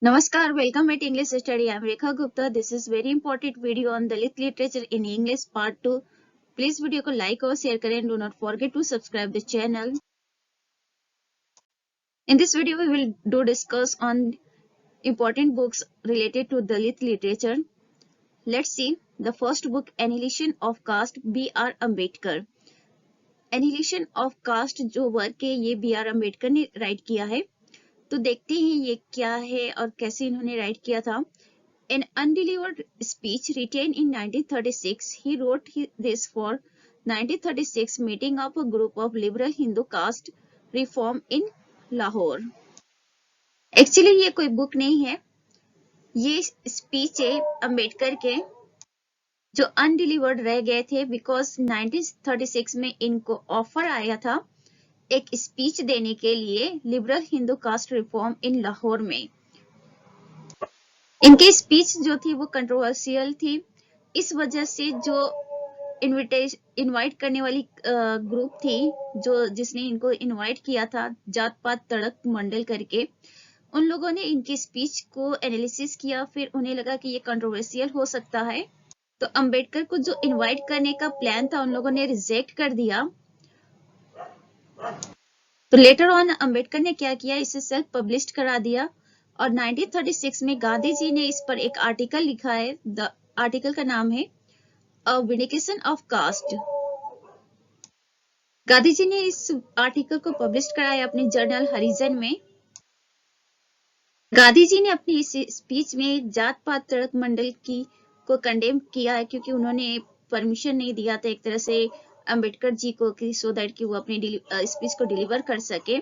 Namaskar, welcome at English Study. I'm Rekha Gupta. This is very important video on Dalit literature in English part 2. Please video को like और share करें. Do not forget to subscribe the channel. In this video, we will discuss on important books related to Dalit literature. Let's see the first book, Annihilation of Caste, B.R. Ambedkar. Annihilation of Caste जो work है ये B.R. Ambedkar ने right किया है. तो देखते हैं ये क्या है और कैसे इन्होंने राइट किया था. An undelivered speech written in 1936, he wrote this for 1936 meeting of a group of liberal Hindu caste reform in Lahore. Actually ये कोई बुक नहीं है, ये स्पीच है अंबेडकर के जो अनडिलीवर्ड रह गए थे बिकॉज 1936 में इनको ऑफर आया था एक स्पीच देने के लिए liberal Hindu caste reform in Lahore में. इनकी स्पीच जो थी वो कंट्रोवर्शियल थी. इस वजह से जो इनवाइट करने वाली ग्रुप थी जो जिसने इनको इनवाइट किया था जात पात तड़क मंडल करके, उन लोगों ने इनकी स्पीच को एनालिसिस किया. फिर उन्हें लगा कि ये कंट्रोवर्शियल हो सकता है, तो अंबेडकर को जो इनवाइट करने का प्लान था उन लोगों ने रिजेक्ट कर दिया. तो लेटर ऑन अंबेडकर ने क्या किया, इसे सेल्फ पब्लिश करा दिया और 1936 में गांधी जी ने इस पर एक आर्टिकल लिखा है. द आर्टिकल का नाम है अ vindication of cast. Gandhi ji ने इस आर्टिकल को पब्लिश कराया अपने जर्नल हरिजन में. गांधी जी ने अपनी इस स्पीच में जात पात तड़क मंडल की को कंडेम किया है क्योंकि उन्होंने परमिशन नहीं दिया था एक तरह से अंबेडकर जी को कि सो दैट कि वो अपनी स्पीच को डिलीवर कर सके.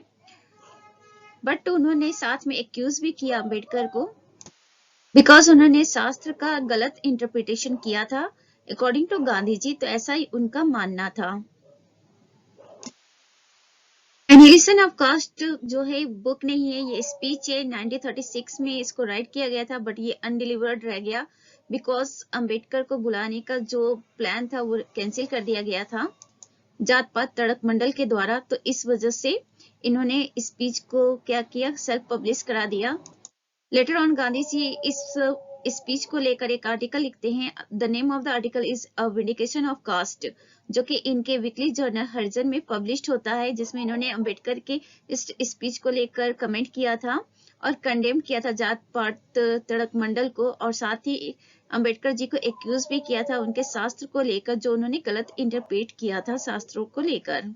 बट उन्होंने साथ में एक्यूज भी किया अंबेडकर को बिकॉज उन्होंने शास्त्र का गलत इंटरप्रिटेशन किया था अकॉर्डिंग टू गांधी जी. तो ऐसा ही उनका मानना था. एनिहिलेशन ऑफ कास्ट जो है बुक नहीं है, ये स्पीच है. 1936 में इसको राइट किया गया था बट ये अनडिलीवर्ड रह गया बिकॉज अंबेडकर को बुलाने का जो प्लान था वो कैंसिल कर दिया गया था जात पात तड़क मंडल के द्वारा. तो इस वजह से इन्होंने स्पीच को क्या किया, सेल्फ पब्लिश करा दिया. लेटर ऑन गांधी जी इस स्पीच को लेकर एक आर्टिकल लिखते हैं. The name of the article is a vindication of caste, जो कि इनके वीकली जर्नल हरिजन में पब्लिश्ड होता है, जिसमें इन्होंने अंबेडकर के इस स्पीच को लेकर कमेंट किया था और कंडेम किया था जात पात तड़क मंडल को, और साथ ही अंबेडकर जी को एक्यूज भी किया था उनके शास्त्र को लेकर जो उन्होंने गलत इंटरप्रेट किया था शास्त्रों को लेकर.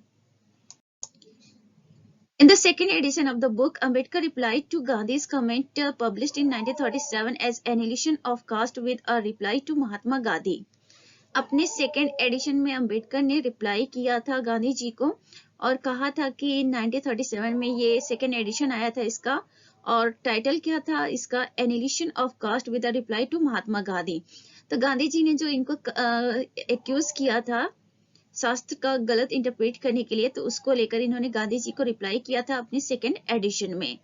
In the second edition of the book, Ambedkar replied to Gandhi's comment published in 1937 as Annihilation of Caste with a reply to Mahatma Gandhi. अपने सेकेंड एडिशन में अंबेडकर ने रिप्लाई किया था गांधी जी को और कहा था कि 1937 में ये सेकेंड एडिशन आया था इसका, और टाइटल क्या था इसका, annihilation of caste with a reply to Mahatma Gandhi. तो गांधी जी ने जो इनको एक्यूज किया था शास्त्र का गलत इंटरप्रेट करने के लिए, तो उसको लेकर इन्होंने गांधी जी को रिप्लाई किया था अपनी सेकेंड एडिशन में.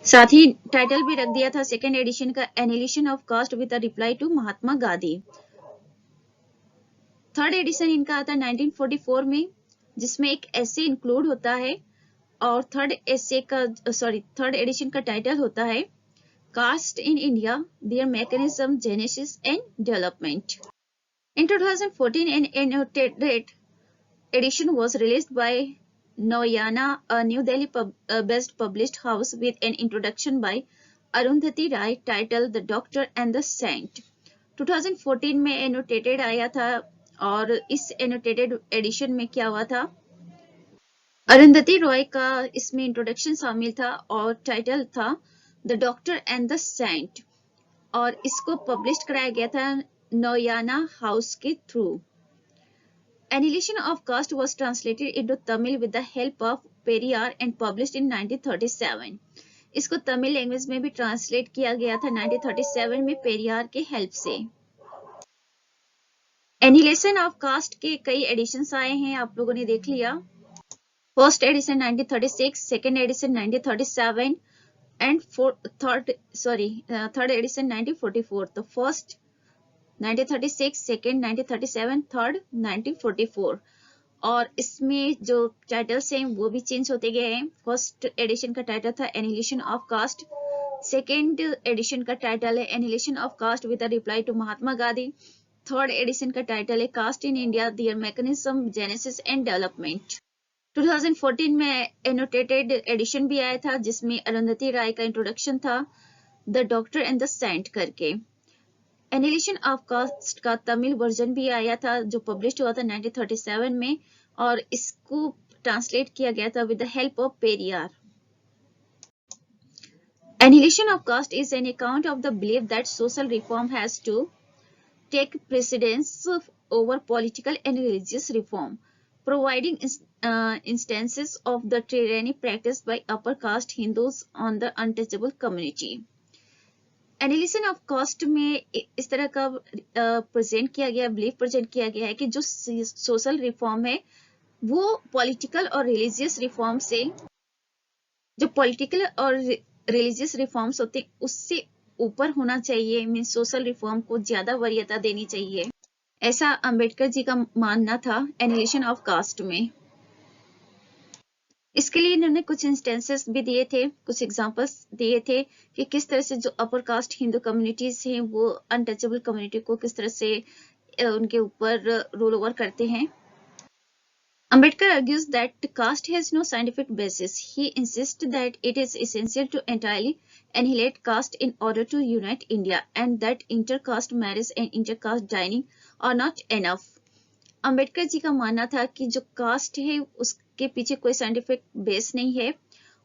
साथ ही टाइटल भी रख दिया था सेकेंड एडिशन का, annihilation of caste with a reply to Mahatma Gandhi. Third edition इनका आता है 1944 में, जिसमें एक एसे इंक्लूड होता है और थर्ड एडिशन का टाइटल होता है caste in India, their mechanism, genesis and development. In 2014, an annotated edition was released by Noyana, a New Delhi-based published house, with an introduction by Arundhati Rai titled The Doctor and the Saint. 2014 में annotated आया था और इस annotated edition में क्या हुआ था, अरुंधति रॉय का इसमें इंट्रोडक्शन शामिल था और टाइटल था the doctor and the saint, और इसको पब्लिश कराया गया था नोयाना हाउस के through. Annihilation of Caste was translated into Tamil with the help of Periyar and published in 1937. इसको तमिल लैंग्वेज में भी ट्रांसलेट किया गया था 1937 में पेरियार के हेल्प से. Annihilation of Caste के कई एडिशंस आए हैं, आप लोगों ने देख लिया. First edition 1936, second edition 1937 and third edition 1944. तो फर्स्ट 1936, सेकेंड 1937, थर्ड 1944. और इसमें जो टाइटल्स हैं वो भी चेंज होते गए हैं. फर्स्ट एडिशन का टाइटल था annihilation of caste, second edition का टाइटल है annihilation of caste with a reply to Mahatma Gandhi. Third edition का टाइटल है caste in India, their mechanism, genesis and development. 2014 में एनोटेटेड एडिशन भी आया था जिसमें अरुंधति राय का इंट्रोडक्शन था, the doctor and the saint करके। एनिहिलेशन ऑफ कास्ट का तमिल वर्जन भी आया था जो पब्लिश हुआ था 1937 में, और इसको ट्रांसलेट किया गया था with the help of Periyar. Annihilation of caste is an account of the belief that social reform has to take precedence over political and religious reform, providing instances of the tyranny practiced by upper caste Hindus on the untouchable community. Annihilation of caste में इस तरह का present किया गया, belief present किया गया है कि जो सोशल रिफॉर्म है वो पॉलिटिकल और रिलीजियस रिफॉर्म से, जो पॉलिटिकल और रिलीजियस रिफॉर्म्स होते हैं उससे ऊपर होना चाहिए, मीन सोशल रिफॉर्म को ज्यादा वरीयता देनी चाहिए, ऐसा अंबेडकर जी का मानना था एनिहिलेशन ऑफ कास्ट में। इसके लिए इन्होंने कुछ इंस्टेंसेस भी दिए थे, कुछ एग्जांपल्स दिए थे कि किस तरह से जो अपर कास्ट हिंदू कम्युनिटीज हैं वो अनटचेबल कम्युनिटी को किस तरह से उनके ऊपर रूल ओवर करते हैं। Ambedkar argues that caste has no scientific basis. He insists that it is essential to entirely annihilate caste in order to unite India, and that intercaste marriage and intercaste dining are not enough. Ambedkar ji का मानना था कि जो cast है उसके पीछे कोई scientific base नहीं है,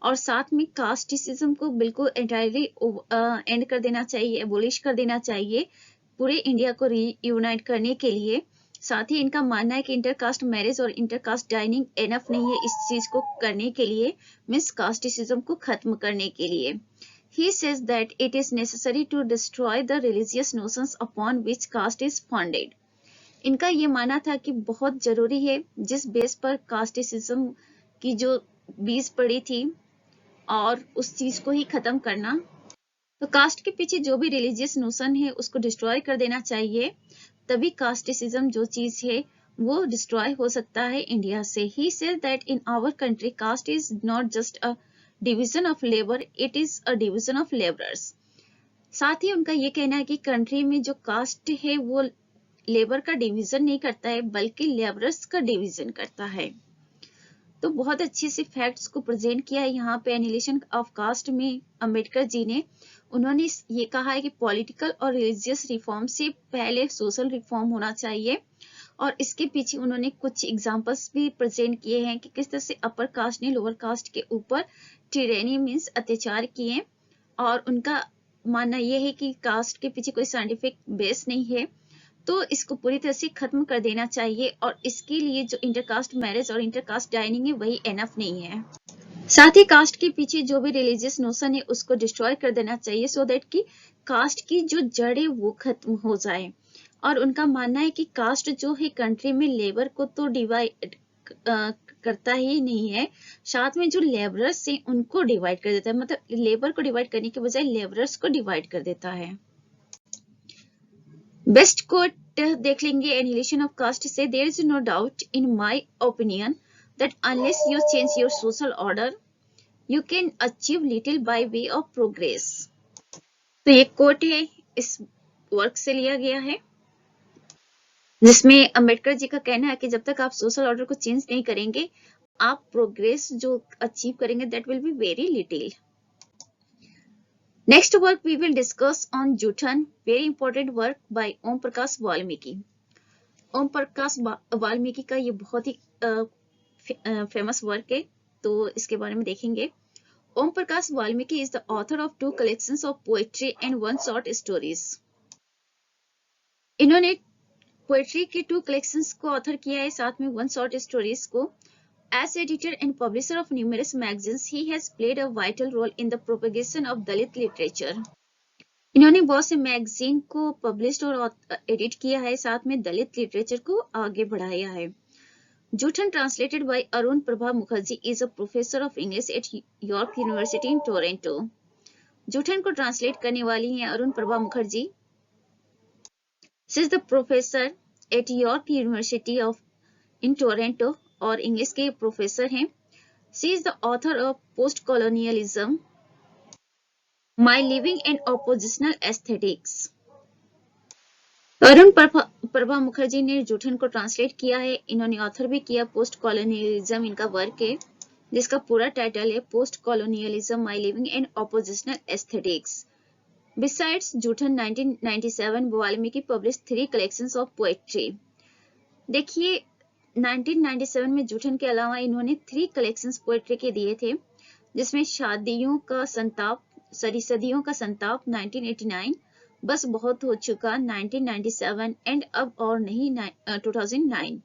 और साथ में कास्टिसिज्म को बिल्कुल एंटायरली एंड कर देना चाहिए, एबोलिश कर देना चाहिए पूरे इंडिया को रीयूनाइट करने के लिए। साथ ही इनका मानना है कि इंटरकास्ट मैरिज और इंटरकास्ट डाइनिंग एनफ नहीं है इस चीज को करने के लिए, मींस कास्टिसिज्म को खत्म करने के लिए। He says that it is necessary to destroy the religious notions upon which caste is founded. इनका ये मानना था कि बहुत जरूरी है जिस बेस पर कास्टिसिज्म की जो बीज पड़ी थी और उस चीज को ही खत्म करना। तो कास्ट के पीछे जो भी रिलीजियस नोशन है उसको डिस्ट्रॉय कर देना चाहिए, तभी कास्टिसिज्म जो चीज है वो डिस्ट्रॉय हो सकता है इंडिया से। He said that in our country caste is not just a division of labour, it is a division of labourers. साथ ही उनका ये कहना है कि कंट्री में जो कास्ट है वो लेबर का डिवीजन नहीं करता है बल्कि लेबरर्स का डिवीजन करता है। तो बहुत अच्छे से फैक्ट्स को प्रेजेंट किया है यहाँ पे एनिहिलेशन ऑफ कास्ट में अंबेडकर जी ने। उन्होंने ये कहा है कि पॉलिटिकल और रिलीजियस रिफॉर्म से पहले सोशल रिफॉर्म होना चाहिए, और इसके पीछे उन्होंने कुछ एग्जांपल्स भी प्रेजेंट किए हैं कि किस तरह से अपर कास्ट ने लोअर कास्ट के ऊपर टिरेनी मींस अत्याचार किए, और उनका मानना यह है कि कास्ट के पीछे कोई साइंटिफिक बेस नहीं है, तो इसको पूरी तरह से खत्म कर देना चाहिए, और इसके लिए जो इंटरकास्ट मैरिज और इंटरकास्ट डाइनिंग है वही एनफ नहीं है। साथ ही कास्ट के पीछे जो भी रिलीजियस नोशन है उसको डिस्ट्रॉय कर देना चाहिए, सो दैट कि कास्ट की जो जड़ है वो खत्म हो जाए। और उनका मानना है कि कास्ट जो है कंट्री में लेबर को तो डिवाइड करता ही नहीं है, साथ में जो लेबरर्स हैं उनको डिवाइड कर देता है, मतलब लेबर को डिवाइड करने के बजाय लेबरर्स को डिवाइड कर देता है। बेस्ट कोट देख लेंगे एनिहिलेशन ऑफ कास्ट से, there is no doubt in my opinion that unless you change your social order, you can achieve little by way of progress. तो ये कोट है इस वर्क से लिया गया है, जिसमें अंबेडकर जी का कहना है कि जब तक आप सोशल ऑर्डर को चेंज नहीं करेंगे आप प्रोग्रेस जो अचीव करेंगे that will be very little. Next work we will discuss on Joothan, very important work by Om Prakash Valmiki. Om Prakash Valmiki का ये बहुत ही फेमस वर्क है, तो इसके बारे में देखेंगे। Om Prakash Valmiki is the author of 2 collections of poetry and 1 short stories। इन्होंने पोएट्री के 2 collections को ऑथर किया है, साथ में 1 short stories को। As editor and publisher of numerous magazines he has played a vital role in the propagation of Dalit literature. इन्होंने बहुत से मैगजीन को पब्लिश और एडिट किया है, साथ में दलित लिटरेचर को आगे बढ़ाया है। Judson, translated by Arun Prabha Mukherjee, is a professor of English at York University in Toronto. Judson को ट्रांसलेट करने वाली हैं Arun Prabha Mukherjee. She is the professor at York University of in Toronto और इंग्लिश के प्रोफेसर हैं। She is the author of Post-Colonialism, my living and oppositional aesthetics. Arun Prabha Mukherjee ने जूठन को translate किया है, इन्होंने ऑथर भी किया। पोस्ट कॉलोनियलिज्म इनका वर्क है, जिसका पूरा टाइटल है post colonialism, my living and oppositional aesthetics. Besides Joothan 1997, Valmiki published 3 collections of poetry। देखिए 1997 में जूठन के अलावा इन्होंने 3 collections पोएट्री के दिए थे, जिसमें सदियों का संताप 1989, बस बहुत हो चुका 1997 एंड अब और नहीं 2009।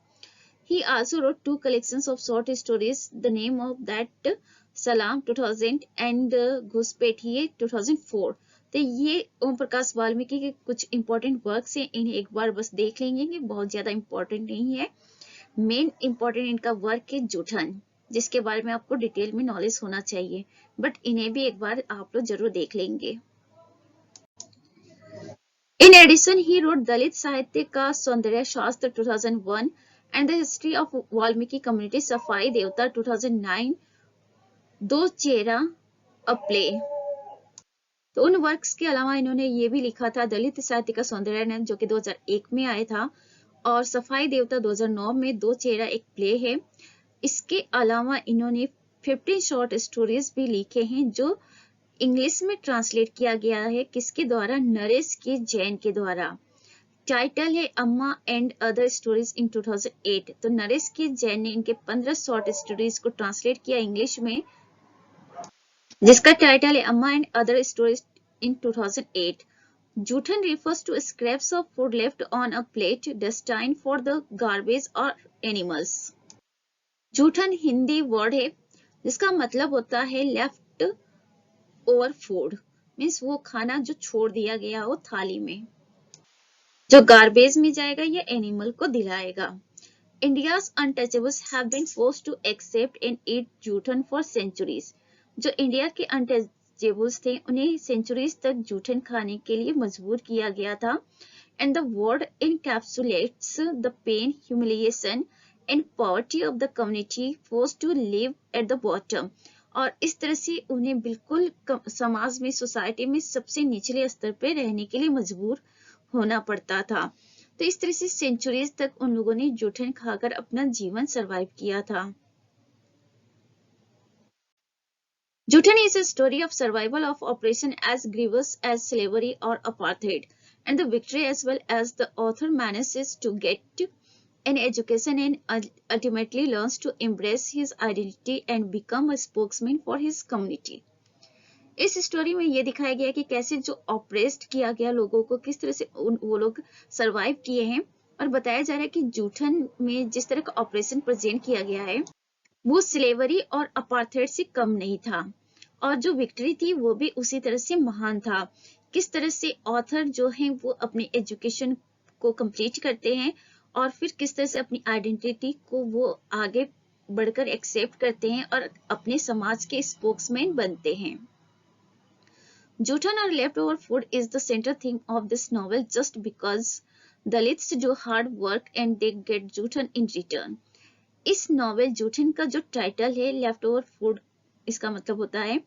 He also wrote 2 collections of short stories, the name of that Salam 2000 and घुसपैठिये 2004। तो ये ओम प्रकाश वाल्मीकि के कुछ इंपॉर्टेंट वर्क्स हैं, इन्हें एक बार बस देख लेंगे, ये बहुत ज्यादा इंपॉर्टेंट नहीं है। मेन इंपॉर्टेंट इनका वर्क है जूठन, जिसके बारे में आपको डिटेल में नॉलेज होना चाहिए, बट इन्हें भी एक बार आप लोग जरूर देख लेंगे। इन एडिशन ही रोट दलित साहित्य का सौंदर्य शास्त्र 2001 and the history of Valmiki community सफाई देवता 2009, दो चेहरा अ प्ले। तो उन वर्क्स के अलावा इन्होंने ये भी लिखा था दलित साहित्य का सौंदर्य, जो कि 2001 में आया था, और सफाई देवता 2009 में दो चेहरा एक प्ले है। इसके अलावा इन्होंने 15 शॉर्ट स्टोरीज भी लिखे हैं, जो इंग्लिश में ट्रांसलेट किया गया है, किसके द्वारा? नरेश के जैन के द्वारा। टाइटल है अम्मा एंड अदर स्टोरीज इन 2008। तो नरेश के जैन ने इनके 15 शॉर्ट स्टोरीज को ट्रांसलेट किया इंग्लिश में, जिसका टाइटल है अम्मा and other stories in 2008। Joothan refers to scraps of food left on a plate destined for the garbage or animals। Joothan Hindi word है, जिसका मतलब होता है लेफ्ट ओवर फूड, मीन्स वो खाना जो छोड़ दिया गया हो थाली में, जो गार्बेज में जाएगा या एनिमल को दिलाएगा। India's untouchables have been forced to accept and eat Joothan for centuries। जो इंडिया के अनटचेबल्स थे, उन्हें सेंचुरीज तक जूठन खाने के लिए मजबूर किया गया था। And the word encapsulates the pain, humiliation and poverty of the community forced to live at the bottom। और इस तरह से उन्हें बिल्कुल समाज में, सोसाइटी में सबसे निचले स्तर पे रहने के लिए मजबूर होना पड़ता था। तो इस तरह से सेंचुरीज तक उन लोगों ने जूठन खाकर अपना जीवन सरवाइव किया था। जूठन is a story of survival of oppression as grievous as slavery or apartheid, and the victory as well as the author manages to get an education and ultimately learns to embrace his identity and become a spokesman for his community। इस story में ये दिखाया गया कि कैसे जो oppressed किया गया लोगों को, किस तरह से वो लोग सरवाइव किए हैं, और बताया जा रहा है कि जूठन में जिस तरह का ऑपरेशन प्रेजेंट किया गया है वो स्लेवरी और अपार्थाइड से कम नहीं था, और जो विक्ट्री थी वो भी उसी तरह से महान था। किस तरह से ऑथर जो हैं वो अपनी एजुकेशन को कंप्लीट करते हैं और फिर किस तरह से अपनी आइडेंटिटी को वो आगे बढ़कर एक्सेप्ट करते हैं और अपने समाज के स्पोक्समैन बनते हैं। जूठन और left over food is the central theme of this novel just because Dalits do hard work and they get Joothan in return. इस नॉवेल जूठन का जो टाइटल है लेफ्ट ओवर फूड, इसका मतलब होता है,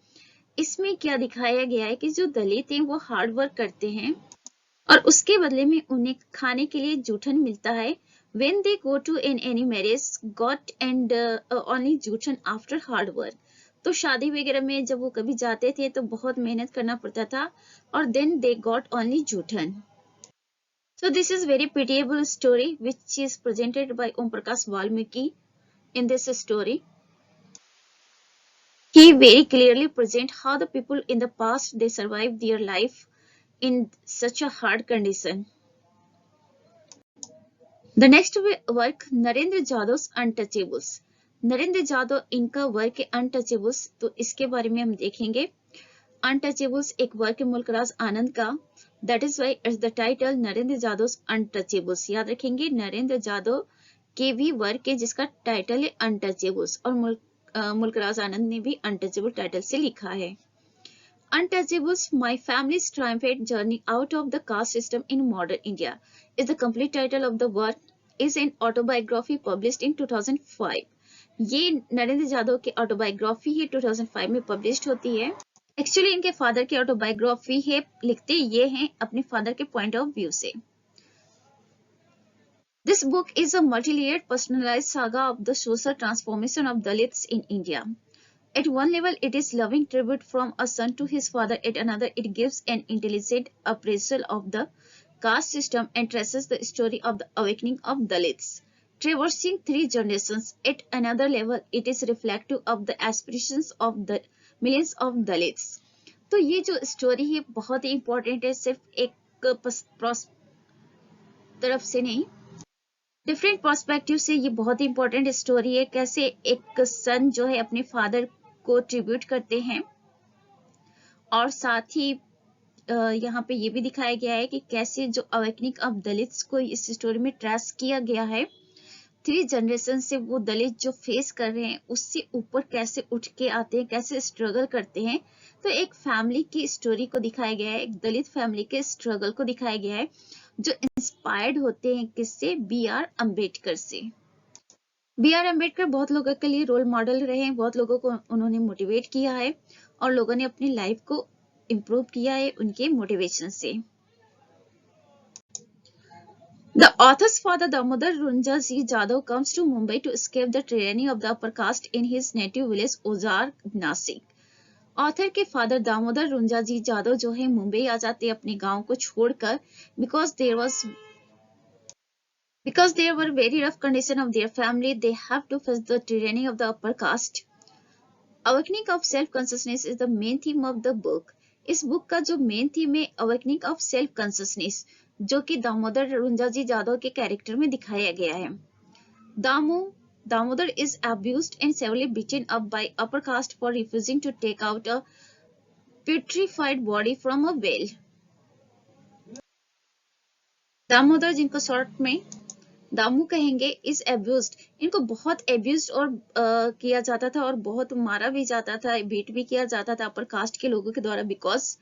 इसमें क्या दिखाया गया है कि जो दलित हैं वो हार्ड वर्क करते हैं और उसके बदले में उन्हें खाने के लिए जूठन मिलता है। When they go to any marriage, got and only Joothan after hard work। तो शादी वगैरह में जब वो कभी जाते थे तो बहुत मेहनत करना पड़ता था, और then they got only Joothan. So this is very pitiable story which is presented by Om Prakash Valmiki in this story। He very clearly present how the people in the past they survived their life in such a hard condition। The next work Narendra Jadhav untouchables. Narendra Jadhav इनका work है untouchables, तो इसके बारे में हम देखेंगे। Untouchables एक work है मुल्कराज आनंद का, that is why it's the title Narendra Jadhav untouchables. याद रखेंगे नरेंद्र जादव के भी वर्क है जिसका टाइटल है अनटचेबल्स, और मुल्कराज आनंद ने भी अनटचेबल टाइटल से लिखा है। Untouchables, My Family's Triumphant Journey Out of the Caste System in Modern India is the complete title of the work, is an autobiography published in 2005। ये नरेंद्र जादव की ऑटोबायोग्राफी है, 2005 में पब्लिश्ड होती है। एक्चुअली इनके फादर की ऑटोबायोग्राफी है, लिखते ये हैं अपने फादर के पॉइंट ऑफ व्यू से। This book is a multi-layered personalized saga of the social transformation of Dalits in India. At one level, it is loving tribute from a son to his father. At another, it gives an intelligent appraisal of the caste system and traces the story of the awakening of Dalits, traversing three generations. At another level, it is reflective of the aspirations of the millions of Dalits. तो ये जो story है बहुत ही important है, सिर्फ एक तरफ से नहीं, डिफरेंट पर्सपेक्टिव से ये बहुत ही इंपॉर्टेंट स्टोरी है। कैसे एक सन जो है अपने फादर को ट्रिब्यूट करते हैं, और साथ ही यहाँ पे ये भी दिखाया गया है कि कैसे जो अवेकनिंग ऑफ दलित्स को इस स्टोरी में ट्रेस किया गया है, 3 जनरेशन से वो दलित जो फेस कर रहे हैं उससे ऊपर कैसे उठ के आते हैं, कैसे स्ट्रगल करते हैं। तो एक फैमिली की स्टोरी को दिखाया गया है, एक दलित फैमिली के स्ट्रगल को दिखाया गया है, जो इंस्पायर्ड होते हैं किससे, B.R. अम्बेडकर से। B.R. अम्बेडकर बहुत लोगों के लिए रोल मॉडल रहे हैं, बहुत लोगों को उन्होंने मोटिवेट किया है और लोगों ने अपनी लाइफ को इम्प्रूव किया है उनके मोटिवेशन से। The author's father Damodar Runjaji Jadhav comes to Mumbai to escape the tyranny of the upper caste in his native village Ozar, Nasik. Author के फादर दामोदर रुंजाजी जादव जो है मुंबई आ जाते अपने गांव को छोड़कर, because there were very rough condition of their family, they have to face the tyranny of the upper caste. Awakening of self consciousness is the main theme of the book. इस book का जो main theme है awakening of self consciousness, जो कि दामोदर रुंजाजी जादव के character में दिखाया गया है। Damodar is abused and severely beaten up by upper caste for refusing to take out a putrefied body from a well. Damodar, जिनको शॉर्ट में दामू कहेंगे, इज एब्यूज्ड, इनको बहुत एब्यूज्ड और किया जाता था और बहुत मारा भी जाता था, बीट भी किया जाता था अपर कास्ट के लोगों के द्वारा, बिकॉज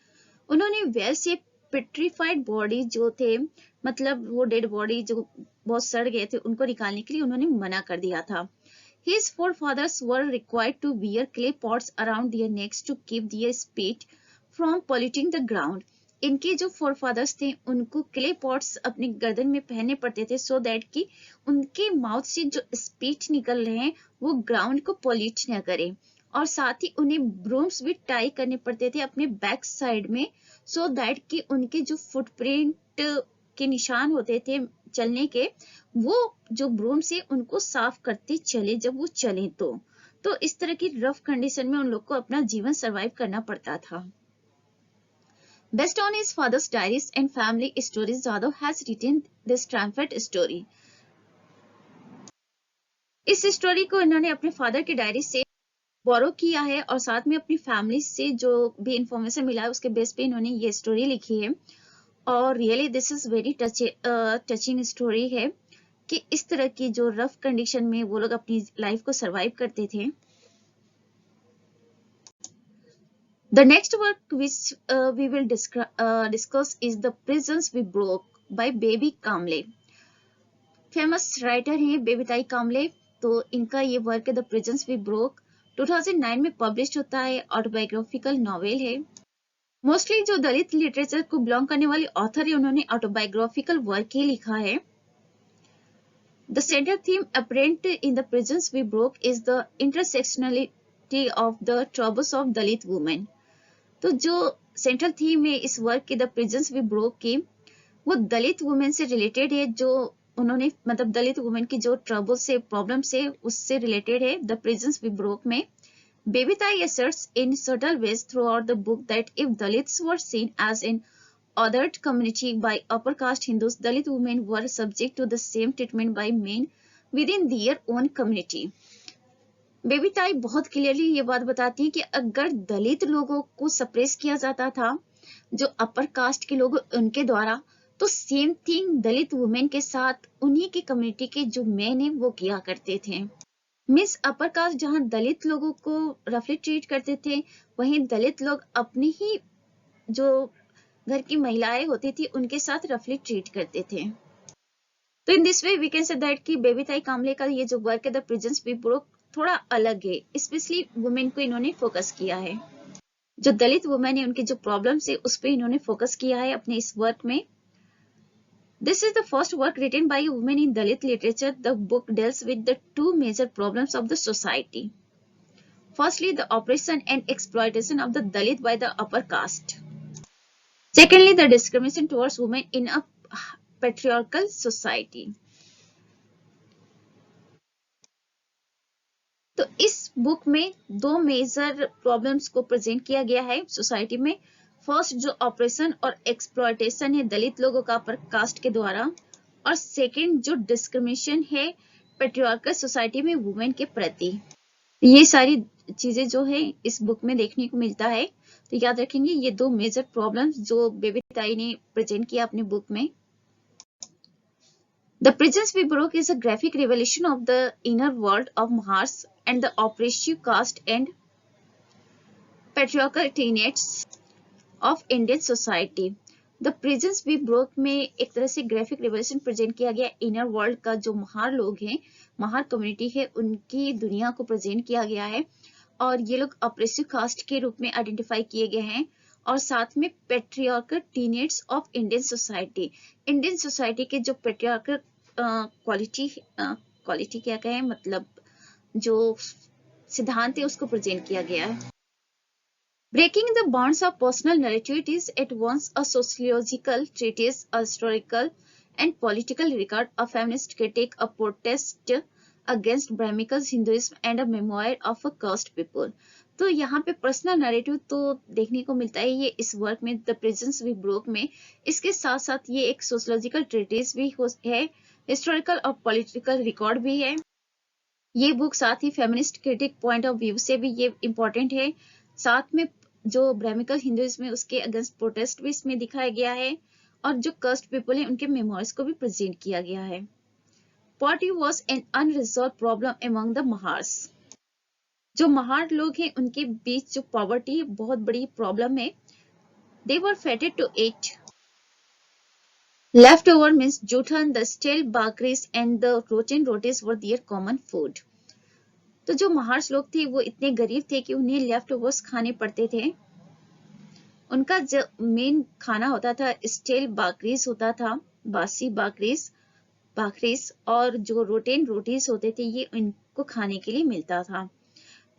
उन्होंने वेल से पेट्रीफाइड बॉडी जो थे, मतलब वो डेड बॉडी जो बहुत सड़ गए थे, उनको निकालने के लिए उन्होंने मना कर दिया था। His forefathers were required to wear clay pots around their necks to keep their spit from polluting the ground. इनके जो फोरफादर्स थे उनको क्ले पॉट्स अपने गर्दन में पहनने पड़ते थे, सो दैट कि उनके माउथ से जो स्पीच निकल रहे हैं वो ग्राउंड को पॉल्यूट न करे, और साथ ही उन्हें ब्रूम्स भी टाई करने पड़ते थे अपने बैक साइड में, सो दैट कि उनके जो फुटप्रिंट के निशान होते थे चलने के, वो जो ब्रूम से उनको साफ करते चले जब वो चले। तो इस तरह की रफ कंडीशन में उन लोग को अपना जीवन सरवाइव करना पड़ता था। Based on his father's diaries and family stories, Jadhav has written this triumphant story. इस स्टोरी को इन्होंने अपने फादर की डायरी से बोरो किया है और साथ में अपनी फैमिली से जो भी इंफॉर्मेशन मिला है उसके बेस पे इन्होंने ये स्टोरी लिखी है, और really this is very touching story है कि इस तरह की जो रफ कंडीशन में वो लोग अपनी लाइफ को सरवाइव करते थे। The next work which we will discuss is The Prisons We Broke by baby Kamle. Famous writer हैं बेबीताई कामले, तो इनका ये वर्क है द प्रिजन्स वी ब्रोक, 2009 में पब्लिश होता है, ऑटोबायोग्राफिकल नॉवेल है। मोस्टली जो दलित लिटरेचर को बिलोंग करने वाले ऑथर है उन्होंने ऑटोबायोग्राफिकल वर्क ही लिखा है। The central theme apparent in The Prisons We Broke is the intersectionality of the troubles of Dalit women. तो जो सेंट्रल थीम है इस वर्क की द प्रिजन्स वी ब्रोक की, वो दलित वुमेन से रिलेटेड है, जो उन्होंने मतलब दलित वुमेन की जो ट्रबल से प्रॉब्लम से उससे रिलेटेड है द प्रिजन्स वी ब्रोक में। बेबीताई asserts in subtle ways throughout the book that if Dalits were seen as an othered community by upper caste Hindus, Dalit women were subject to the same treatment by men within their own community. बेबीताई बहुत clearly ये बात बताती है कि अगर दलित लोगों को suppress किया जाता था जो अपर कास्ट के लोग उनके द्वारा, तो सेम थिंग दलित वुमेन के साथ उन्हीं की कम्युनिटी के जो मेन है वो किया करते थे। मीन्स अपर कास्ट जहां दलित लोगों को रफली ट्रीट करते थे, वहीं दलित लोग अपनी ही जो घर की महिलाएं होती थी उनके साथ रफली ट्रीट करते थे। तो in this way we can say that कि बेबीताई कामले का ये जो वर्क है द प्रिजन्स वी ब्रोक थोड़ा अलग है, स्पेशली वुमेन को इन्होंने फोकस किया है। जो दलित वुमेन है उनकी जो प्रॉब्लम्स है उस पर इन्होंने फोकस किया है अपने इस वर्क में। This is the first work written by a woman in Dalit literature. The book deals with the two major problems of the society. Firstly, the oppression and exploitation of the Dalit by the upper caste. Secondly, the discrimination towards women in a patriarchal society. तो इस book में दो major problems को present किया गया है society में। First जो ऑपरेशन और एक्सप्लॉयटेशन है दलित लोगों का अपर कास्ट के द्वारा, और सेकंड जो डिस्क्रिमिनेशन है पैट्रियार्कल सोसाइटी में वुमेन के प्रति। ये सारी चीजें जो है इस बुक में देखने को मिलता है। तो याद रखेंगे ये दो मेजर प्रॉब्लम्स जो बेबीताई ने प्रेजेंट किया अपने बुक में। The Prisons We Broke is a graphic revelation of the inner world of Mahars and the oppressive caste and patriarchal tenets of Indian society. The Prisons We Broke में एक तरह से graphic revolution present किया गया। Inner world का जो महार लोग हैं, महार कम्युनिटी है, उनकी दुनिया को प्रेजेंट किया गया है और ये लोग ऑप्रेसिव कास्ट के रूप में आइडेंटिफाई किए गए हैं। और साथ में patriarchal tenets of Indian society, Indian society के जो पेट्रियार्कल क्वालिटी क्या कहें, मतलब जो सिद्धांत है उसको प्रेजेंट किया गया है। Breaking the bonds of personal narrative, it is at once a sociological treatise, a historical and political record, a feminist critique, a protest against Brahminical Hinduism and a memoir of a cursed people. तो यहाँ पे personal narrative तो देखने को मिलता है ये इस वर्क में, द प्रिजन्स वी ब्रोक में। इसके साथ साथ ये एक सोशोलॉजिकल ट्रीटिस भी है, हिस्टोरिकल और पॉलिटिकल रिकॉर्ड भी है। ये बुक साथ ही feminist critic point of view से भी ये इम्पोर्टेंट है। साथ में जो ब्राह्मणिकल हिंदुइज्म है उसके अगेंस्ट प्रोटेस्ट भी इसमें दिखाया गया है और जो कर्स्ड पीपल है उनके मेमोरीज को भी प्रेजेंट किया गया है। Poverty was an unresolved problem among the Mahars. जो महार लोग हैं उनके बीच जो पॉवर्टी बहुत बड़ी प्रॉब्लम है। They were fated to eat leftover means juthan, the stale bakris and the rotten rotis were their common food. तो जो महार्स लोग थे वो इतने गरीब थे कि उन्हें लेफ्ट ओवर्स खाने पड़ते थे। उनका जो मेन खाना होता था स्टेल बाकरीज होता था, बासी बाकरीज और जो रोटेन रोटीज होते थे ये इनको खाने के लिए मिलता था।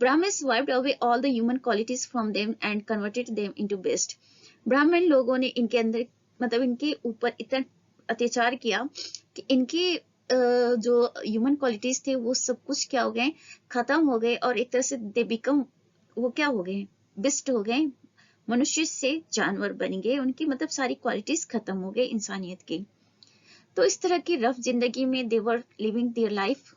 Brahmins wiped away all the human qualities from them and converted them into beast. ब्राह्मण लोगों ने इनके अंदर मतलब इनके ऊपर इतना अत्याचार किया कि इनके जो ह्यूमन क्वालिटीज थे वो सब कुछ क्या हो गए, खत्म हो गए और एक तरह से दे बिकम, वो क्या हो गए, बिस्ट हो गए, मनुष्य से जानवर बन गए। उनकी मतलब सारी क्वालिटीज खत्म हो गई इंसानियत की। तो इस तरह की रफ जिंदगी में दे वर लिविंग देयर लाइफ।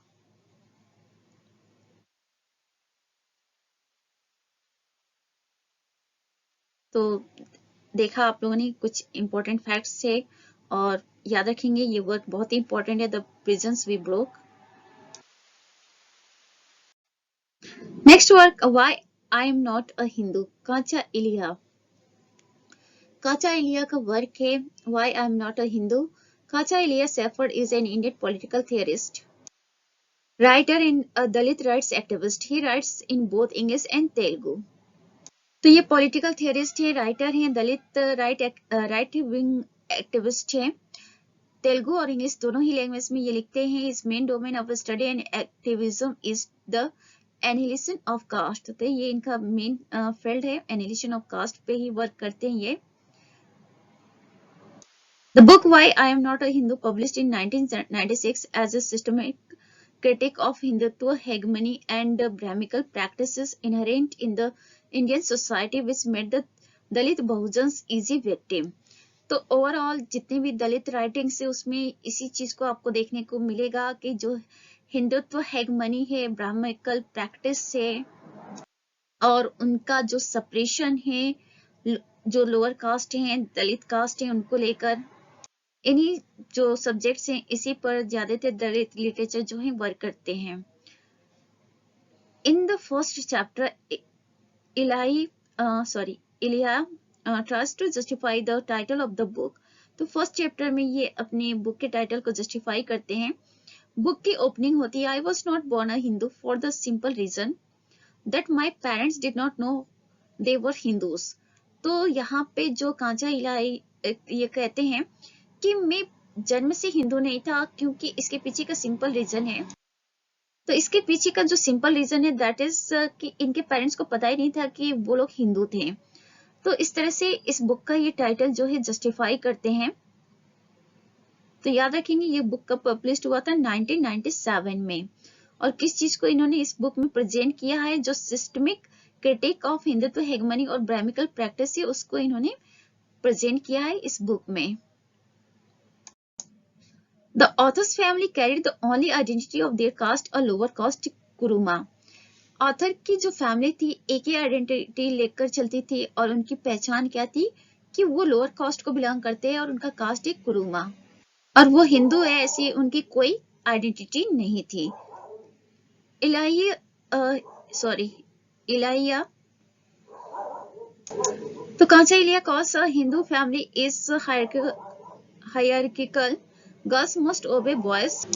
तो देखा आप लोगों ने कुछ इंपॉर्टेंट फैक्ट्स थे और याद रखेंगे ये वर्क बहुत ही इंपॉर्टेंट है, the prisons we broke. Next work, why I am not a Hindu, Kancha Ilaiah. Kancha Ilaiah का वर्क है why I am not a Hindu. Kancha Ilaiah Shepherd is an Indian political theorist, writer and a Dalit rights activist. He writes in both English and Telugu. तो ये political theorist है, writer हैं, दलित right wing activist हैं। तेलुगु और English दोनों ही language में ये लिखते हैं। इस main domain of study and activism is the analysis of caste. तो ये इनका मेन फील्ड है, एनालिसिस ऑफ कास्ट पे ही वर्क करते हैं ये। The book why I am not a Hindu published in 1996 as a systematic critic of Hindutva hegemony and Brahminical practices inherent in the Indian society which made the Dalit Bahujans easy victim। तो overall जितने भी दलित writings है उसमें इसी चीज को आपको देखने को मिलेगा कि जो हिंदुत्व हेगमनी है, ब्राह्मणिकल प्रैक्टिस है और उनका जो सप्रेशन है, जो लोअर कास्ट हैं, दलित कास्ट है, उनको लेकर इन्हीं जो सब्जेक्ट्स हैं इसी पर ज्यादातर दलित लिटरेचर जो है वर्क करते हैं। In the first chapter Ilaiah tries to justify the title of the book। तो फर्स्ट चैप्टर में ये अपने बुक के टाइटल को जस्टिफाई करते हैं। बुक की ओपनिंग होती है, I was not born a Hindu for the simple reason that my parents did not know they were Hindus. तो यहाँ पे जो कांचा इलाई ये कहते हैं कि मैं जन्म से हिंदू नहीं था, क्योंकि इसके पीछे का सिंपल रीजन है। तो इसके पीछे का जो सिंपल रीजन है दैट इज कि इनके पेरेंट्स को पता ही नहीं था कि वो लोग हिंदू थे। तो इस तरह से इस बुक का ये टाइटल जो है जस्टिफाई करते हैं। तो याद रखेंगे ये बुक कब पब्लिश हुआ था, 1997 में। और किस चीज को इन्होंने इस बुक में प्रेजेंट किया है, जो सिस्टमिक क्रिटिक ऑफ हिंदुत्व हेगमनी और ब्राह्मिकल प्रैक्टिस है, उसको इन्होंने प्रेजेंट किया है इस बुक में। The author's family carried the only identity of their caste, a lower caste Kuruma. Author की जो फैमिली थी एक ही आइडेंटिटी लेकर चलती थी, और उनकी पहचान क्या थी कि वो लोअर कास्ट को बिलोंग करते हैं और उनका कास्ट है कुरुमा, और वो हिंदू है, ऐसी उनकी कोई आइडेंटिटी नहीं थी। इलाइया तो Kancha Ilaiah cause a Hindu family is hierarchical. Girls must obey boys.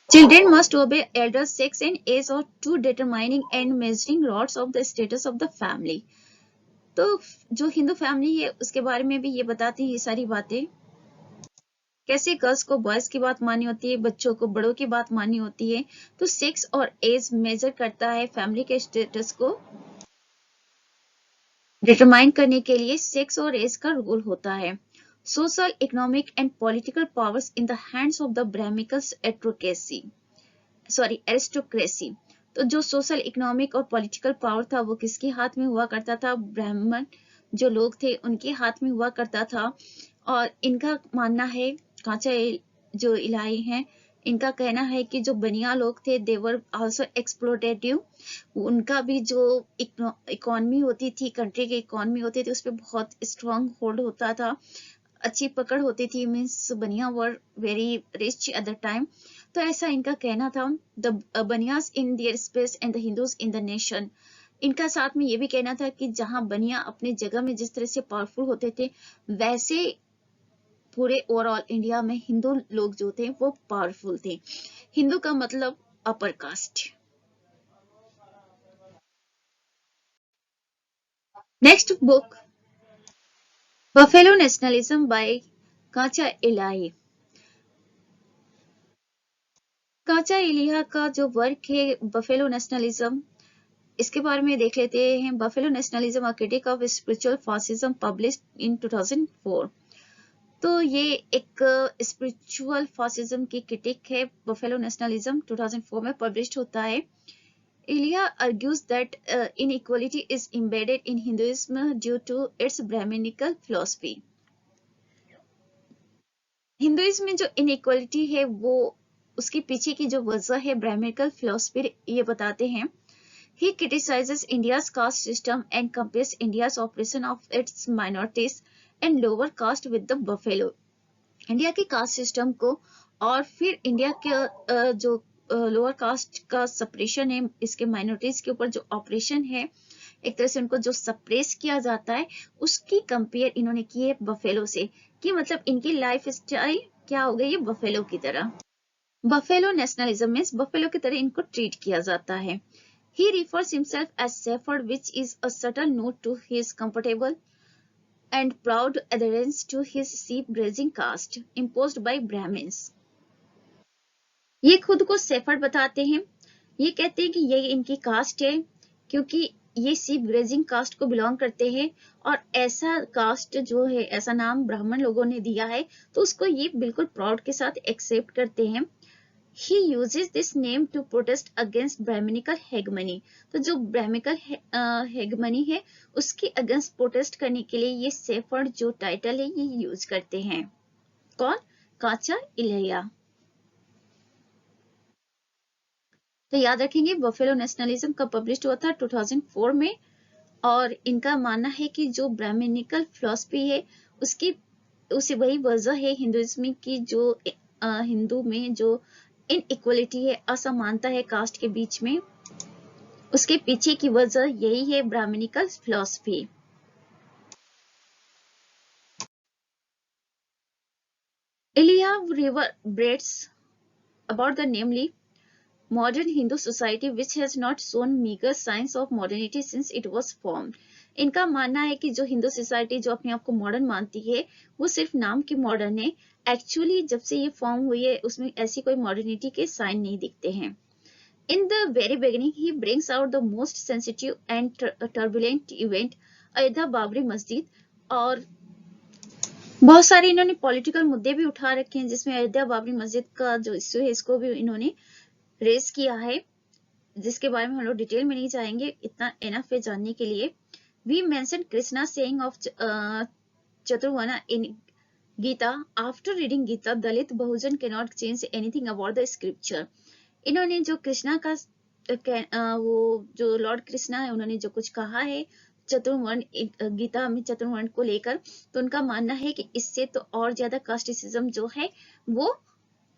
Children must obey elders. Sex and age are two determining and measuring rods of the status of the family. तो जो हिंदू फैमिली है उसके बारे में भी ये बताती है ये सारी बातें, कैसे गर्ल्स को बॉयज की बात माननी होती है, बच्चों को बड़ों की बात माननी होती है। तो सेक्स और एज मेजर करता है फैमिली के स्टेटस को डिटरमाइन करने के लिए, सेक्स और एज का रोल होता है। Social, economic and political powers in the hands of the brahmical aristocracy. तो जो सोशल, इकोनॉमिक और पॉलिटिकल पावर था वो किसके हाथ में हुआ करता था, ब्राह्मण जो लोग थे उनके हाथ में हुआ करता था। और इनका मानना है, कांचा जो इलाही हैं, इनका कहना है कि जो बनिया लोग थे देवर आल्सो एक्सप्लोटेटिव। उनका भी जो इकोनॉमी होती थी, कंट्री की इकोनॉमी होती थी, उस पर बहुत स्ट्रांग होल्ड होता था, अच्छी पकड़ होती थी। Means Bania were very rich at the time. तो ऐसा इनका कहना था। The Banias in their space and the Hindus in the nation. इनका साथ में ये भी कहना था कि जहां बनिया अपने जगह में जिस तरह से पावरफुल होते थे, वैसे पूरे ओवरऑल इंडिया में हिंदू लोग जो थे वो पावरफुल थे। हिंदू का मतलब upper caste. Next book buffalo nationalism by Kancha Ilaiah. Kancha इलिया का जो वर्क है बफेलो नेशनलिज्म, इसके बारे में देख लेते हैं। Buffalo nationalism, a critic of spiritual fascism, published in 2004। तो ये एक स्पिरिचुअल फासिज्म की क्रिटिक है। बफेलो नेशनलिज्म 2004 में पब्लिश होता है। इलिया argues that inequality is embedded in Hinduism due to its Brahminical philosophy. Hinduism में जो इनइक्वालिटी है वो उसके पीछे की जो वजह है ब्राह्मणिकल फिलोसफी ये बताते हैं। He criticizes India's caste system and compares India's oppression of its minorities and lower caste with the buffalo. India के कास्ट सिस्टम को और फिर इंडिया के जो लोअर कास्ट का सप्रेशन है, इसके माइनॉरिटीज के ऊपर जो ऑपरेशन है, एक तरह से उनको जो सप्रेस किया जाता है, उसकी कंपेयर इन्होंने की है बफेलो से, कि मतलब इनकी लाइफ स्टाइल क्या हो गई है बफेलो की तरह। बफेलो नेशनलिज्म में बफेलो की तरह इनको ट्रीट किया जाता है। He refers himself as Shepherd, which is a subtle note to his comfortable and proud adherence to his sheep grazing caste imposed by Brahmins. ये खुद को सेफर्ड बताते हैं। ये कहते हैं कि ये इनकी कास्ट है क्योंकि ये सीप ग्रेजिंग कास्ट को बिलोंग करते हैं, और ऐसा कास्ट जो है, ऐसा नाम ब्राह्मण लोगों ने दिया है, तो उसको ये बिल्कुल प्राउड के साथ एक्सेप्ट करते हैं। He uses this name to protest against Brahminical hegemony. तो जो ब्राह्मिकल हेगमनी है उसके अगेंस्ट प्रोटेस्ट करने के लिए ये सेफर्ड जो टाइटल है ये यूज करते हैं। कौन? कांचा इलिया। तो याद रखेंगे बफेलो नेशनलिज्म का पब्लिश हुआ था 2004 में, और इनका मानना है कि जो ब्राह्मणिकल फिलॉसफी है उसकी उसी वही वजह है हिंदुइज्म की, जो हिंदू में जो इनइक्वालिटी है, असमानता है कास्ट के बीच में, उसके पीछे की वजह यही है Brahminical philosophy. Iliya reverberates about the namely modern Hindu society which has not shown meager signs of modernity since it was formed. इनका मानना है कि जो हिंदू सोसाइटी जो अपने आप को मॉडर्न मानती है वो सिर्फ नाम की मॉडर्न है, एक्चुअली जब से ये फॉर्म हुई है उसमें ऐसी कोई मॉडर्निटी के साइन नहीं दिखते हैं। In the very beginning, he brings out the most sensitive and turbulent event, Ayodhya Babri मस्जिद, और बहुत सारे इन्होंने पॉलिटिकल मुद्दे भी उठा रखे हैं जिसमें अयोध्या बाबरी मस्जिद का जो इश्यू है इसको भी इन्होंने रेस किया है, जिसके बारे में हम लोग डिटेल में नहीं जाएंगे, इतना एनफ है जानने के लिए। We mentioned Krishna saying of Chaturvana in Gita, after reading Gita, Dalit Bahujan cannot change anything about the scripture. इन्होंने जो कृष्णा का वो जो लॉर्ड कृष्णा है उन्होंने जो कुछ कहा है चतुर्वर्ण गीता में चतुर्वर्ण को लेकर, तो उनका मानना है कि इससे तो और ज्यादा कास्टिसिज्म जो है वो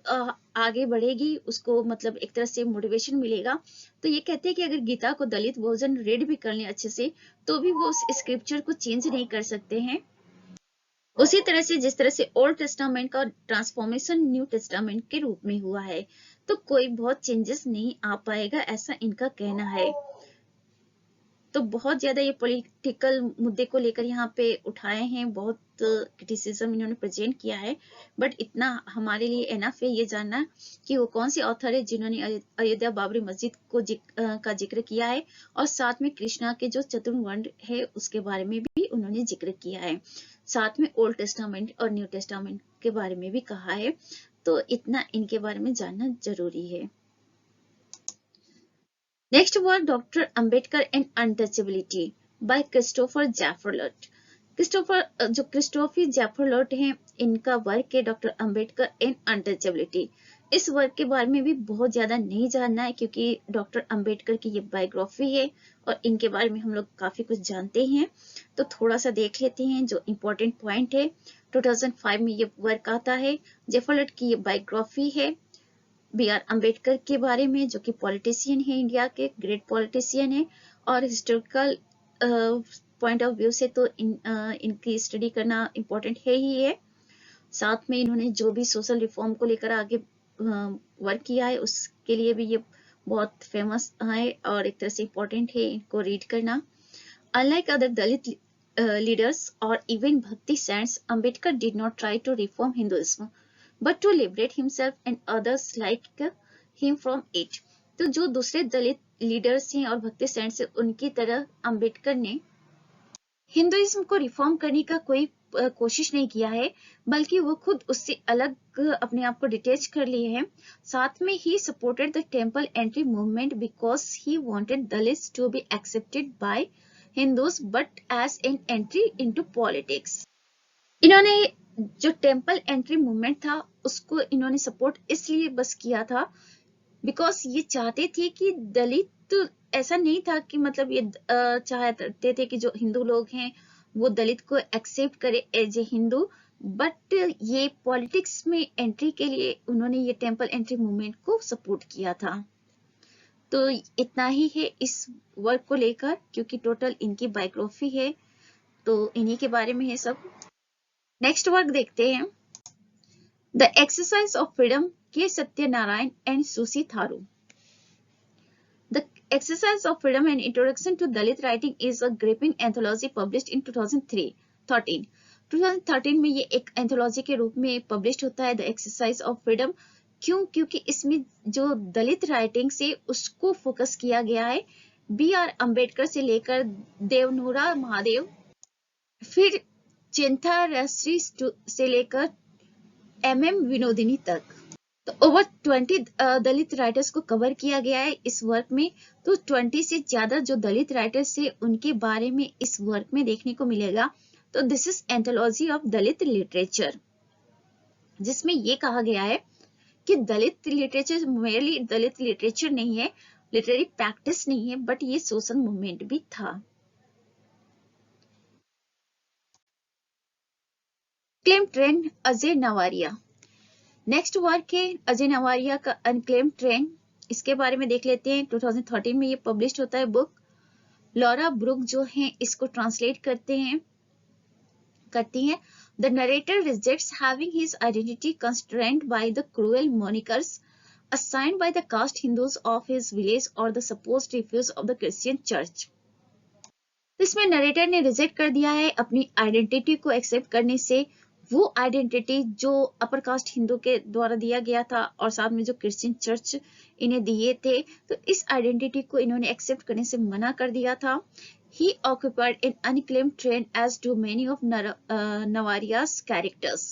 आगे बढ़ेगी, उसको मतलब एक तरह से मोटिवेशन मिलेगा। तो ये कहते हैं कि अगर गीता को दलित बहुजन रीड भी कर लें अच्छे से तो भी वो उस स्क्रिप्चर को चेंज नहीं कर सकते हैं। उसी तरह से जिस तरह से ओल्ड टेस्टामेंट का ट्रांसफॉर्मेशन न्यू टेस्टामेंट के रूप में हुआ है, तो कोई बहुत चेंजेस नहीं आ पाएगा, ऐसा इनका कहना है। तो बहुत ज्यादा ये पॉलिटिकल मुद्दे को लेकर यहाँ पे उठाए हैं, बहुत क्रिटिसिज्म इन्होंने प्रेजेंट किया है, बट इतना हमारे लिए एनफ है ये जानना कि वो कौन सी ऑथर है जिन्होंने अयोध्या बाबरी मस्जिद को का जिक्र किया है, और साथ में कृष्णा के जो चतुर्वर्ण है उसके बारे में भी उन्होंने जिक्र किया है, साथ में ओल्ड टेस्टामेंट और न्यू टेस्टामेंट के बारे में भी कहा है। तो इतना इनके बारे में जानना जरूरी है। Next work doctor Ambedkar and untouchability by Christophe Jaffrelot. जो क्रिस्टोफर जैफरलट हैं, इनका वर्क है डॉक्टर अंबेडकर एंड अनटचेबिलिटी। इस वर्क के बारे में भी बहुत ज्यादा नहीं जानना है क्योंकि डॉक्टर अंबेडकर की ये बायोग्राफी है और इनके बारे में हम लोग काफी कुछ जानते हैं, तो थोड़ा सा देख लेते हैं जो इम्पोर्टेंट पॉइंट है। 2005 में ये वर्क आता है। जैफरलट की ये बायोग्राफी है बी आर अम्बेडकर के बारे में, जो कि पॉलिटिशियन है, इंडिया के ग्रेट पॉलिटिशियन है, और हिस्टोरिकल पॉइंट ऑफ व्यू से तो इनकी स्टडी करना इम्पोर्टेंट है ही है। साथ में इन्होंने जो भी सोशल रिफॉर्म को लेकर आगे वर्क किया है उसके लिए भी ये बहुत फेमस है और एक तरह से इम्पोर्टेंट है इनको रीड करना। Unlike other Dalit leaders or even Bhakti saints, Ambedkar did not try to reform Hinduism, but to liberate himself and others like him from it. तो जो दूसरे दलित लीडर्स हैं और भक्ति सेंट्स हैं उनकी तरह अंबेडकर ने हिंदुइज्म को रिफॉर्म करने का कोई कोशिश नहीं किया है, बल्कि वो खुद उससे अलग अपने आप को डिटेच कर लिए हैं। साथ में ही supported the temple entry movement because he wanted Dalits to be accepted by Hindus but as an entry into politics. इन्होंने जो टेम्पल एंट्री मूवमेंट था उसको इन्होंने सपोर्ट इसलिए बस किया था बिकॉज ये चाहते थे कि दलित, तो ऐसा नहीं था कि मतलब ये चाहते थे कि जो हिंदू लोग हैं वो दलित को एक्सेप्ट करे एज ए हिंदू, बट ये पॉलिटिक्स में एंट्री के लिए उन्होंने ये टेम्पल एंट्री मूवमेंट को सपोर्ट किया था। तो इतना ही है इस वर्क को लेकर, क्योंकि टोटल इनकी बायोग्राफी है तो इन्हीं के बारे में है सब। नेक्स्ट वर्क देखते हैं, द एक्सरसाइज ऑफ फ्रीडम के Satyanarayana and Susie Tharu. The exercise of freedom and introduction to Dalit writing is a gripping anthology published in 2013 में ये एक एंथोलॉजी के रूप में पब्लिश होता है, द एक्सरसाइज ऑफ फ्रीडम। क्यों? क्योंकि इसमें जो दलित राइटिंग से उसको फोकस किया गया है, बी आर अम्बेडकर से लेकर देवनूरा महादेव, फिर चिंथा रश्री से लेकर एम विनोदिनी तक। तो ओवर 20 दलित राइटर्स को कवर किया गया है इस वर्क में। तो 20 से ज्यादा जो दलित राइटर्स है उनके बारे में इस वर्क में देखने को मिलेगा। तो this is anthology of Dalit literature, जिसमें ये कहा गया है कि दलित लिटरेचर मेरली दलित लिटरेचर नहीं है, लिटरेरी प्रैक्टिस नहीं है, बट ये सोशल मूवमेंट भी था। Unclaimed terrain Ajay Navaria. Next work है अजय नवारिया का अनक्लेम ट्रेंड, इसके बारे में देख लेते हैं। 2013 में ये पब्लिश होता है बुक। लॉरा ब्रुक जो है इसको ट्रांसलेट करती हैं। The narrator rejects having his identity constrained by the cruel monikers assigned by the caste Hindus of his village or the supposed refuse of the Christian church. तो इसमें narrator ने reject कर दिया है अपनी आइडेंटिटी को एक्सेप्ट करने से, वो आइडेंटिटी जो अपर कास्ट हिंदू के द्वारा दिया गया था और साथ में जो क्रिश्चियन चर्च इन्हें दिए थे, तो इस आइडेंटिटी को इन्होंने एक्सेप्ट करने से मना कर दिया था। He occupied an unclaimed train as do many of Navaria's characters.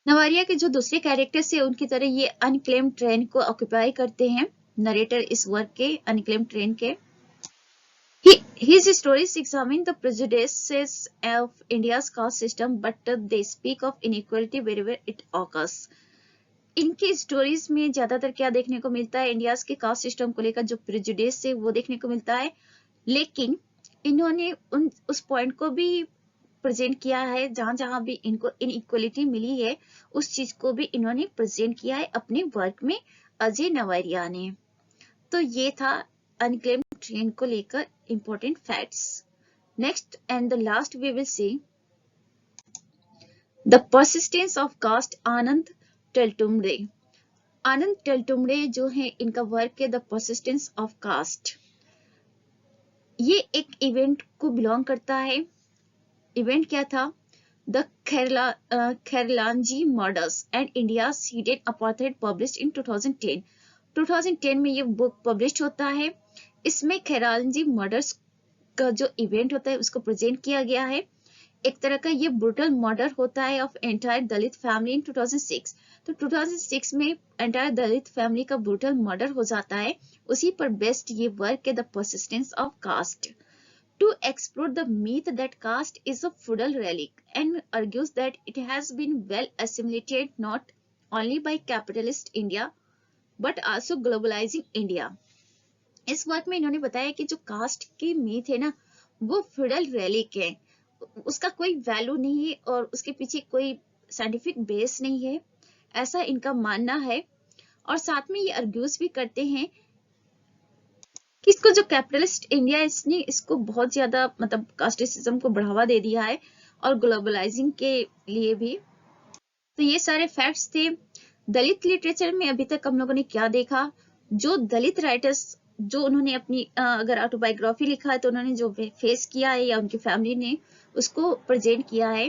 नवारिया के जो दूसरे कैरेक्टर्स है उनकी तरह ये अनक्लेम्ड ट्रेन को ऑक्यूपाई करते हैं, नरेटर इस वर्क के अनक्लेम्ड ट्रेन के। His stories examine the prejudices of India's caste system, but they speak of inequality wherever it occurs. इनकी स्टोरीज में ज्यादातर क्या देखने को मिलता है, इंडिया के कास्ट सिस्टम को लेकर जो प्रेजुडिस है वो देखने को मिलता है, लेकिन इन्होंने उस पॉइंट को भी प्रेजेंट किया है जहां जहां भी इनको इनइक्वालिटी मिली है, उस चीज को भी इन्होंने प्रेजेंट किया है अपने वर्क में, अजय नवारिया ने। तो ये था अनक्लेम्ड ट्रेन को लेकर important facts. Next and the last we will see the persistence of caste Anand Teltumbde. Anand Teltumbde जो है इनका वर्क है द परसिस्टेंस ऑफ कास्ट। ये एक इवेंट को बिलोंग करता है। इवेंट क्या था? The Khairlanji murders and India सीडेड अपार्थाइड पब्लिश्ड इन 2010। 2010 में ये बुक पब्लिश होता है। इसमें खेरलांजी मर्डर्स का जो इवेंट होता है उसको प्रेजेंट किया गया है। एक तरह का ये ब्रूटल मर्डर होता है of entire Dalit family in 2006। तो 2006 में एंटायर दलित फैमिली का ब्रूटल मर्डर हो जाता है। उसी पर बेस्ड ये वर्क है the persistence of caste, to explore the myth that caste is a feudal relic and argues that it has been well assimilated not only by capitalist India but also globalizing India। इस work में इन्होंने बताया कि जो cast की myth है ना वो feudal relic है, उसका कोई वैल्यू नहीं है और उसके पीछे कोई साइंटिफिक बेस नहीं है, ऐसा इनका मानना है। और साथ में ये आर्ग्यूज भी करते हैं कि इसको जो कैपिटलिस्ट इंडिया इसने इसको बहुत ज्यादा मतलब कास्टिसिज्म को बढ़ावा दे दिया है और ग्लोबलाइजिंग के लिए भी। तो ये सारे फैक्ट्स थे। दलित लिटरेचर में अभी तक हम लोगों ने क्या देखा, जो दलित राइटर्स जो उन्होंने अपनी अगर ऑटोबायोग्राफी लिखा है तो उन्होंने जो फेस किया है या उनकी फैमिली ने उसको प्रेजेंट किया है,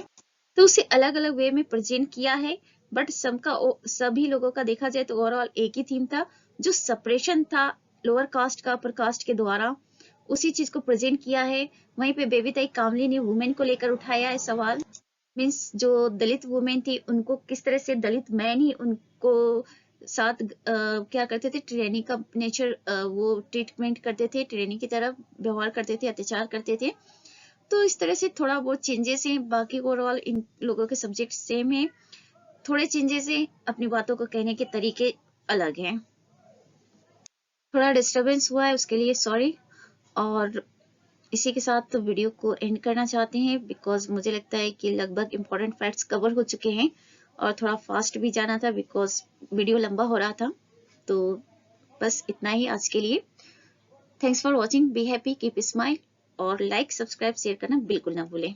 तो उसे अलग अलग वे में प्रेजेंट किया है, बट सभी लोगों का देखा जाए तो ओवरऑल एक ही थीम था, जो सेपरेशन था लोअर कास्ट का अपर कास्ट के द्वारा, उसी चीज को प्रेजेंट किया है। वहीं पे बेबीताई कामली ने वुमेन को लेकर उठाया है सवाल, मीन्स जो दलित वुमेन थी उनको किस तरह से दलित मैन ही उनको साथ क्या करते थे, ट्रेनी का नेचर वो ट्रीटमेंट करते थे, ट्रेनी की तरह व्यवहार करते थे, अत्याचार करते थे। तो इस तरह से थोड़ा बहुत चेंजेस हैं, बाकी ओवरऑल इन लोगों के सब्जेक्ट सेम है, थोड़े चेंजेस हैं, अपनी बातों को कहने के तरीके अलग हैं। थोड़ा डिस्टरबेंस हुआ है उसके लिए सॉरी। और इसी के साथ तो वीडियो को एंड करना चाहते हैं बिकॉज मुझे लगता है कि लगभग इंपॉर्टेंट फैक्ट्स कवर हो चुके हैं और थोड़ा फास्ट भी जाना था बिकॉज वीडियो लंबा हो रहा था। तो बस इतना ही आज के लिए। Thanks for watching, be happy, keep smile और लाइक सब्सक्राइब शेयर करना बिल्कुल ना भूलें।